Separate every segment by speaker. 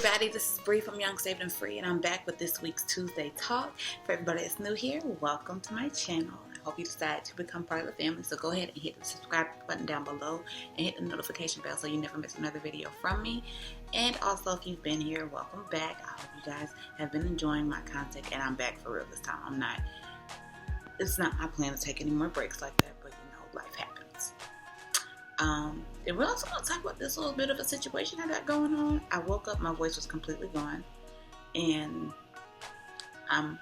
Speaker 1: everybody, this is Bree from Young, Saved, and Free, and I'm back with this week's Tuesday Talk. For everybody that's new here, welcome to my channel. I hope you decide to become part of the family, so go ahead and hit the subscribe button down below and hit the notification bell so you never miss another video from me. And also, if you've been here, welcome back. I hope you guys have been enjoying my content, and I'm back for real this time. It's not my plan to take any more breaks like that, but you know, life happens. And we're also going to talk about this little bit of a situation I got going on. I woke up, my voice was completely gone, and I'm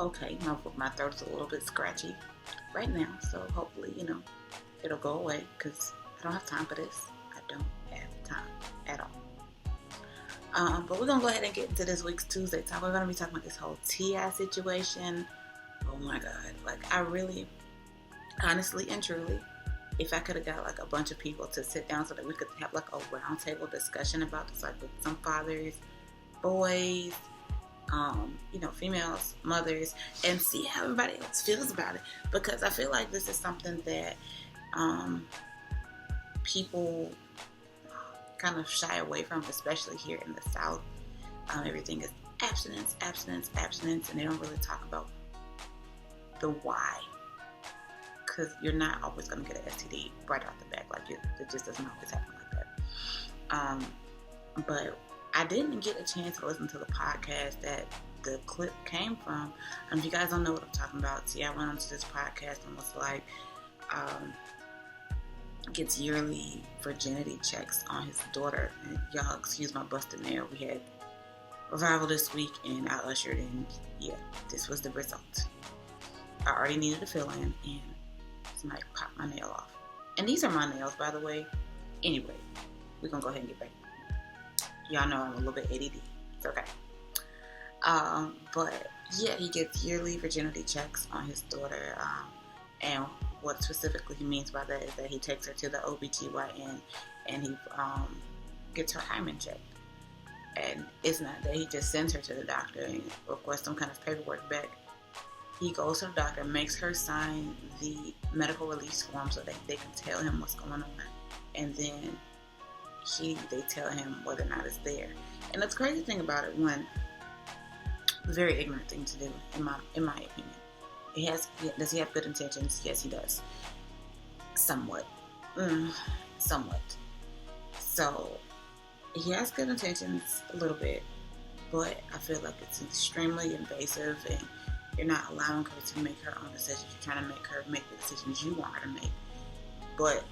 Speaker 1: okay. My throat's a little bit scratchy right now, so hopefully, you know, it'll go away because I don't have time for this. I don't have time at all. But we're going to go ahead and get into this week's Tuesday Talk. We're going to be talking about this whole T.I. situation. Oh my God. Like, I really, honestly and truly, if I could have got like a bunch of people to sit down so that we could have like a round table discussion about this, like with some fathers, boys, you know, females, mothers, and see how everybody else feels about it. Because I feel like this is something that people kind of shy away from, especially here in the South. Everything is abstinence, abstinence, abstinence, and they don't really talk about the why. Because you're not always going to get an STD right off the bat. Like, it just doesn't always happen like that. But I didn't get a chance to listen to the podcast that the clip came from. If you guys don't know what I'm talking about, see, I went onto this podcast and was like, gets yearly virginity checks on his daughter. And y'all, excuse my busted nail. We had revival this week, and I ushered in. Yeah, this was the result. I already needed to fill in, and somebody popped my nail off. And these are my nails, by the way. Anyway, we're going to go ahead and get back. Y'all know I'm a little bit ADD. It's okay. But, yeah, he gets yearly virginity checks on his daughter. And what specifically he means by that is that he takes her to the OBGYN and he gets her hymen checked. And it's not that he just sends her to the doctor and requests some kind of paperwork back. He goes to the doctor, makes her sign the medical release form so that they can tell him what's going on. And then they tell him whether or not it's there. And the crazy thing about it, very ignorant thing to do, in my opinion. Does he have good intentions? Yes, he does. Somewhat. Somewhat. So, he has good intentions a little bit, but I feel like it's extremely invasive, and you're not allowing her to make her own decisions. You're trying to make her make the decisions you want her to make. But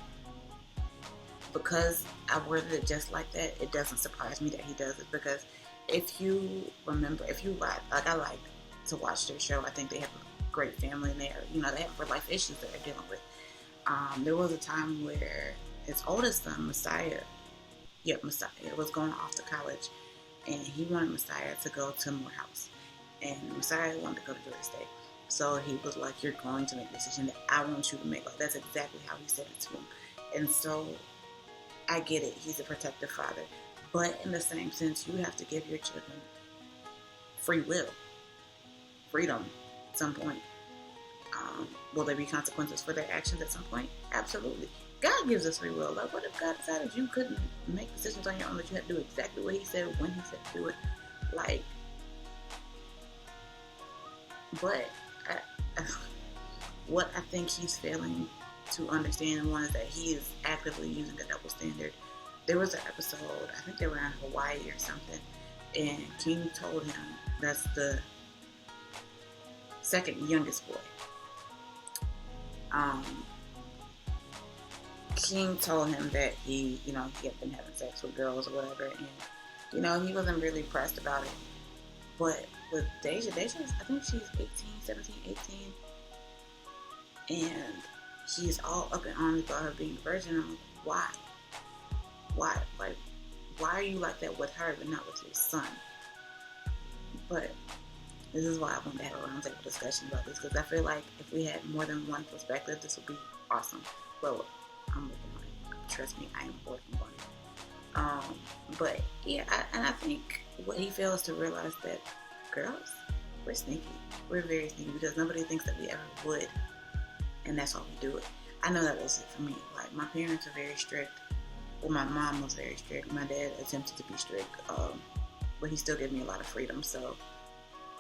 Speaker 1: because I worded it just like that, it doesn't surprise me that he does it. Because if you remember, like I like to watch their show. I think they have a great family, and they have real life issues that they're dealing with. There was a time where his oldest son, Messiah, was going off to college, and he wanted Messiah to go to Morehouse. And Messiah wanted to go to Georgia State. So he was like, you're going to make a decision that I want you to make. Like, that's exactly how he said it to him. And so, I get it. He's a protective father. But in the same sense, you have to give your children free will. Freedom at some point. Will there be consequences for their actions at some point? Absolutely. God gives us free will. Like, what if God decided you couldn't make decisions on your own, that you had to do exactly what he said when he said to do it? Like, but what I think he's failing to understand, one, is that he is actively using a double standard. There was an episode, I think they were in Hawaii or something, and King told him, that's the second youngest boy, King told him that he had been having sex with girls or whatever, and he wasn't really pressed about it. But with Deja, I think she's 17, 18, and he's all up in arms about her being a virgin. I'm like, why? Like, why are you like that with her but not with your son? But this is why I wanted to have a roundtable discussion about this, because I feel like if we had more than one perspective, this would be awesome. Well, I'm working on it. Trust me, I am working on it. But yeah, I think what he fails to realize that girls, we're sneaky. We're very sneaky, because nobody thinks that we ever would, and that's why we do it. I know that was it for me. Like, my parents are very strict. Well, my mom was very strict. My dad attempted to be strict. but he still gave me a lot of freedom. So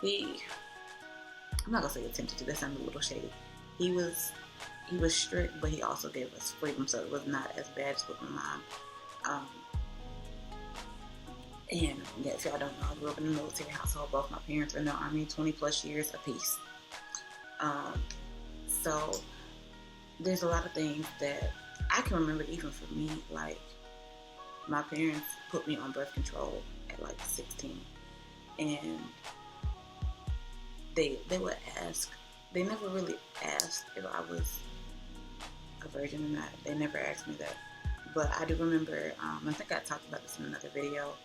Speaker 1: he, I'm not gonna say attempted to. That sounded a little shady. He was strict, but he also gave us freedom, so it was not as bad as with my mom. And yeah, if y'all don't know, I grew up in a military household. Both my parents were in the Army, 20 plus years apiece. So there's a lot of things that I can remember, even for me. Like, my parents put me on birth control at like 16, and they would ask. They never really asked if I was a virgin or not. They never asked me that. But I do remember, I think I talked about this in another video,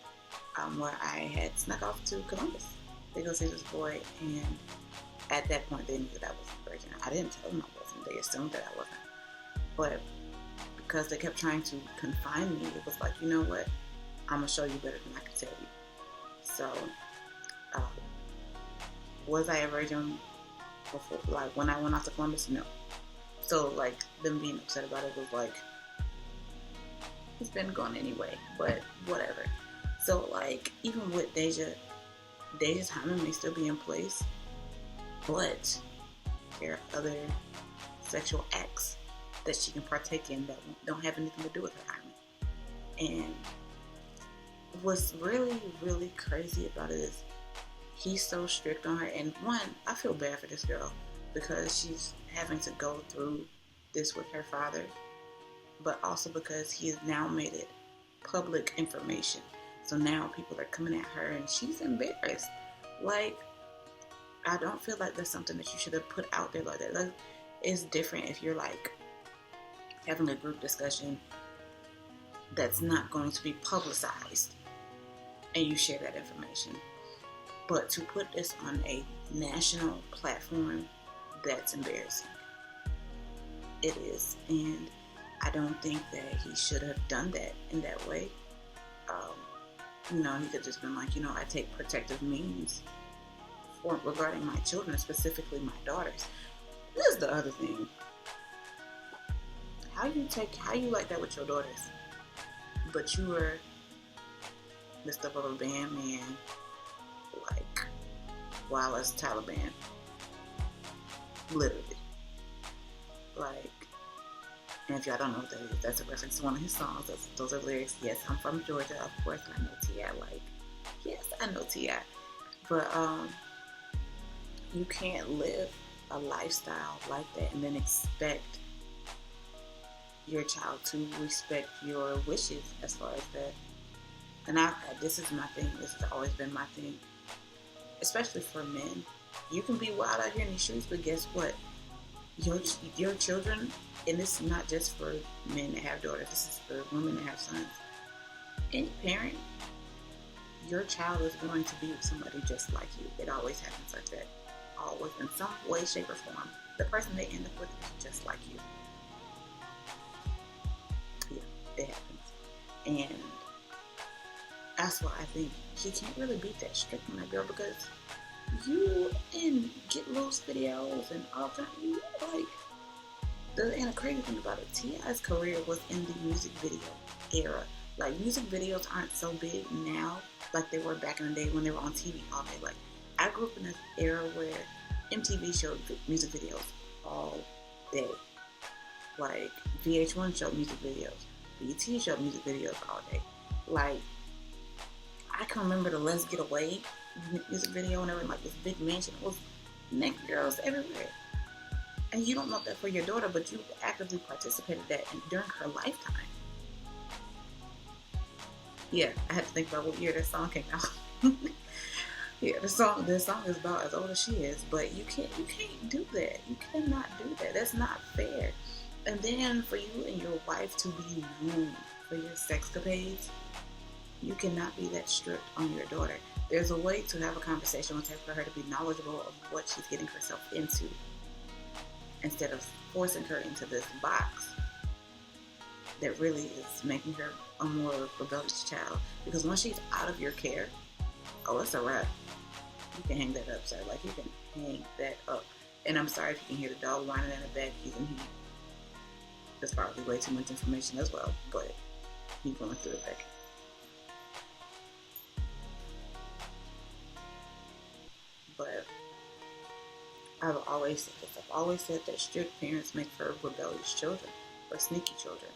Speaker 1: where I had snuck off to Columbus to go see this boy, and at that point they knew that I was a virgin. I didn't tell them I wasn't. They assumed that I wasn't. But because they kept trying to confine me, it was like, you know what? I'm going to show you better than I can tell you. So, was I a virgin before, like, when I went off to Columbus? No. So, like, them being upset about it was like, it's been gone anyway, but whatever. So, like, even with Deja's hymen may still be in place, but there are other sexual acts that she can partake in that don't have anything to do with her hymen. And what's really, really crazy about it is he's so strict on her. And one, I feel bad for this girl because she's having to go through this with her father, but also because he has now made it public information. So now people are coming at her and she's embarrassed. Like, I don't feel like that's something that you should have put out there like that. Like, it's different if you're like having a group discussion that's not going to be publicized and you share that information. But to put this on a national platform, that's embarrassing. It is. And I don't think that he should have done that in that way. He could have just been like, I take protective means regarding my children, specifically my daughters. This is the other thing. How you like that with your daughters, but you were the stuff of a band man, like Wallace Taliban, literally. Like, and if y'all don't know what that is, that's a reference to one of his songs. Those are lyrics. Yes, I'm from Georgia, of course. I know T.I. Like, yes, I know T.I. But you can't live a lifestyle like that and then expect your child to respect your wishes as far as that. And this is my thing. This has always been my thing, especially for men. You can be wild out here in the streets, but guess what? Your children, and this is not just for men that have daughters. This is for women that have sons. Any parent, your child is going to be with somebody just like you. It always happens like that. Always, in some way, shape, or form. The person they end up with is just like you. Yeah, it happens. And that's why I think he can't really be that strict on that girl, because you in Get Loose videos and all that, and the crazy thing about it, T.I.'s career was in the music video era. Like, music videos aren't so big now like they were back in the day when they were on TV all day. Like, I grew up in this era where MTV showed music videos all day. Like, VH1 showed music videos. BET showed music videos all day. Like, I can remember the Let's Get Away music video, and they were in like this big mansion. It was naked girls everywhere. And you don't know that for your daughter, but you actively participated in that during her lifetime. Yeah, I had to think about what year that song came out. Yeah, the song is about as old as she is, but you can't do that. You cannot do that. That's not fair. And then for you and your wife to be known for your sexcapades, you cannot be that strict on your daughter. There's a way to have a conversation with her for her to be knowledgeable of what she's getting herself into, instead of forcing her into this box that really is making her a more rebellious child. Because once she's out of your care, oh, it's a wrap. You can hang that up, sir. Like, you can hang that up. And I'm sorry if you can hear the dog whining in the back. He's in heat. There's probably way too much information as well, but he's going through it back. I've always said this. I've always said that strict parents make for rebellious children or sneaky children.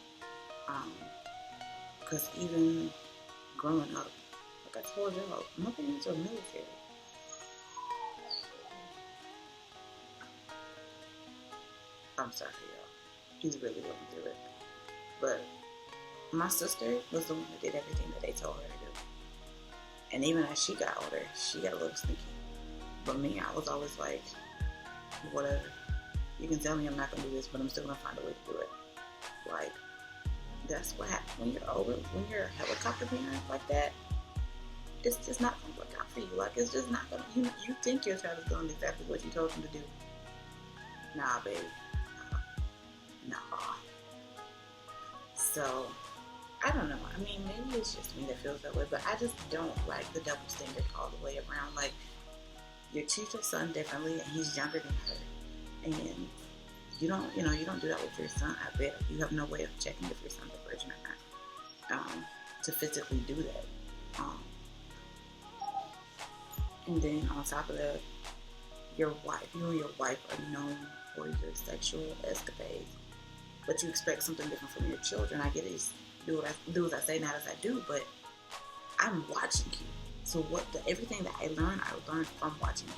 Speaker 1: Because even growing up, like I told y'all, my parents are military. I'm sorry, y'all. He's really going through it. But my sister was the one that did everything that they told her to do. And even as she got older, she got a little sneaky. But me, I was always like, whatever. You can tell me I'm not going to do this, but I'm still going to find a way to do it. Like, that's what happens when you're older. When you're a helicopter parent like that, it's just not going to work out for you. Like, it's just not going to, you think your child is doing exactly what you told them to do. Nah, baby. Nah. So, I don't know. I mean, maybe it's just me that feels that way, but I just don't like the double standard all the way around. Like, you treat your son differently, and he's younger than her, and you don't do that with your son. I bet you have no way of checking if your son's a virgin or not, to physically do that. And then on top of that, you and your wife are known for your sexual escapades, but you expect something different from your children. I get it. Do as I say, not as I do, but I'm watching you. So everything that I learned from watching you.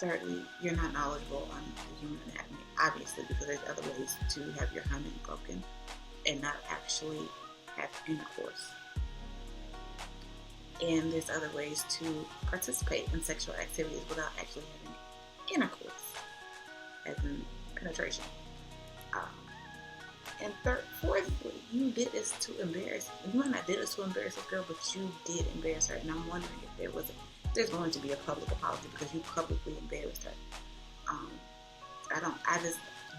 Speaker 1: Thirdly, you're not knowledgeable on the human anatomy, obviously, because there's other ways to have your hymen broken and not actually have intercourse. And there's other ways to participate in sexual activities without actually having intercourse, as in penetration. And fourthly, you did this to embarrass. You might not did this to embarrass this girl, but you did embarrass her. And I'm wondering if there's going to be a public apology because you publicly embarrassed her.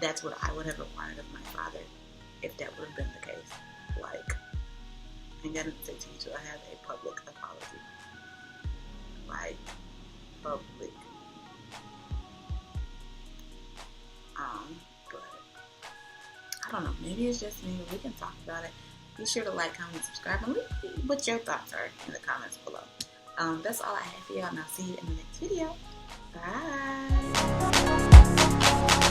Speaker 1: That's what I would have wanted of my father if that would have been the case. Like, I'm gonna say to you to have a public apology. Like, public. But I don't know, maybe it's just me, but we can talk about it. Be sure to like, comment, and subscribe, and leave me what your thoughts are in the comments below. That's all I have for y'all, and I'll see you in the next video. Bye!